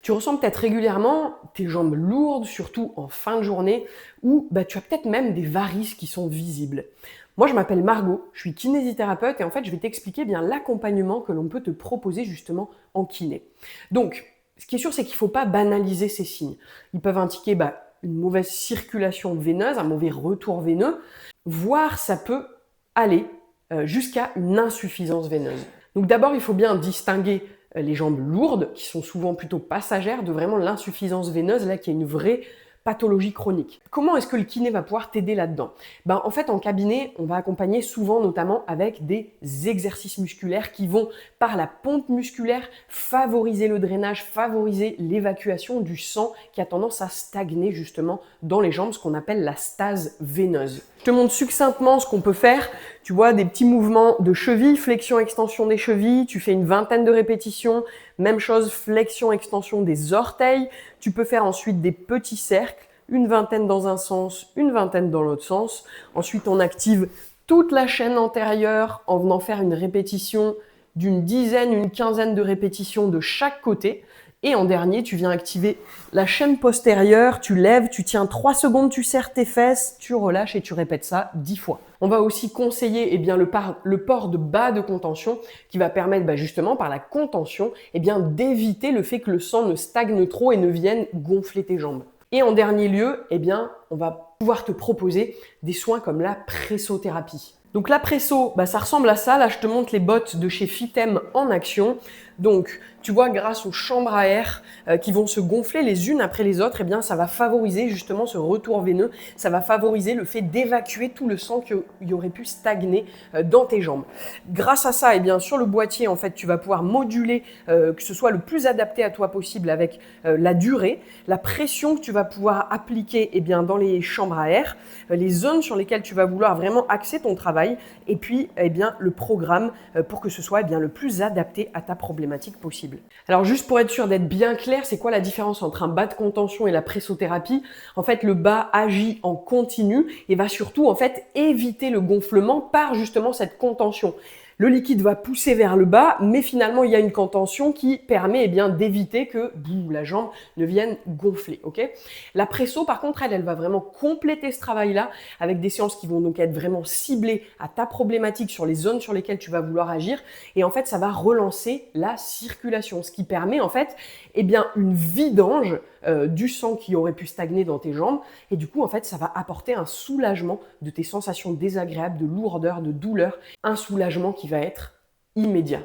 Tu ressens peut-être régulièrement tes jambes lourdes, surtout en fin de journée, ou tu as peut-être même des varices qui sont visibles. Moi, je m'appelle Margot, je suis kinésithérapeute et en fait, je vais t'expliquer bien l'accompagnement que l'on peut te proposer justement en kiné. Donc, ce qui est sûr, c'est qu'il ne faut pas banaliser ces signes. Ils peuvent indiquer une mauvaise circulation veineuse, un mauvais retour veineux, voire ça peut aller jusqu'à une insuffisance veineuse. Donc d'abord, il faut bien distinguer les jambes lourdes, qui sont souvent plutôt passagères, de vraiment l'insuffisance veineuse, là qui est une vraie pathologie chronique. Comment est-ce que le kiné va pouvoir t'aider là-dedans? En fait, en cabinet, on va accompagner souvent notamment avec des exercices musculaires qui vont, par la pompe musculaire, favoriser le drainage, favoriser l'évacuation du sang qui a tendance à stagner justement dans les jambes, ce qu'on appelle la stase veineuse. Je te montre succinctement ce qu'on peut faire. Tu vois, des petits mouvements de cheville, flexion-extension des chevilles, tu fais une vingtaine de répétitions. Même chose, flexion-extension des orteils. Tu peux faire ensuite des petits cercles, une vingtaine dans un sens, une vingtaine dans l'autre sens. Ensuite, on active toute la chaîne antérieure en venant faire une répétition d'une dizaine, une quinzaine de répétitions de chaque côté. Et en dernier, tu viens activer la chaîne postérieure, tu lèves, tu tiens 3 secondes, tu serres tes fesses, tu relâches et tu répètes ça 10 fois. On va aussi conseiller le port de bas de contention qui va permettre justement par la contention d'éviter le fait que le sang ne stagne trop et ne vienne gonfler tes jambes. Et en dernier lieu, on va pouvoir te proposer des soins comme la pressothérapie. Donc la presso, ça ressemble à ça. Là, je te montre les bottes de chez Fitem en action. Donc, tu vois, grâce aux chambres à air qui vont se gonfler les unes après les autres, ça va favoriser justement ce retour veineux. Ça va favoriser le fait d'évacuer tout le sang qui aurait pu stagner dans tes jambes. Grâce à ça, sur le boîtier, en fait, tu vas pouvoir moduler que ce soit le plus adapté à toi possible avec la durée, la pression que tu vas pouvoir appliquer dans les chambres à air, les zones sur lesquelles tu vas vouloir vraiment axer ton travail et puis le programme pour que ce soit le plus adapté à ta problématique possible. Alors juste pour être sûr d'être bien clair, c'est quoi la différence entre un bas de contention et la pressothérapie? En fait, le bas agit en continu et va surtout éviter le gonflement par justement cette contention. Le liquide va pousser vers le bas, mais finalement, il y a une contention qui permet d'éviter que la jambe ne vienne gonfler. Okay, la presso, par contre, elle va vraiment compléter ce travail-là avec des séances qui vont donc être vraiment ciblées à ta problématique sur les zones sur lesquelles tu vas vouloir agir. Et en fait, ça va relancer la circulation, ce qui permet en fait une vidange du sang qui aurait pu stagner dans tes jambes. Et du coup, en fait, ça va apporter un soulagement de tes sensations désagréables, de lourdeur, de douleur, un soulagement qui va être immédiat.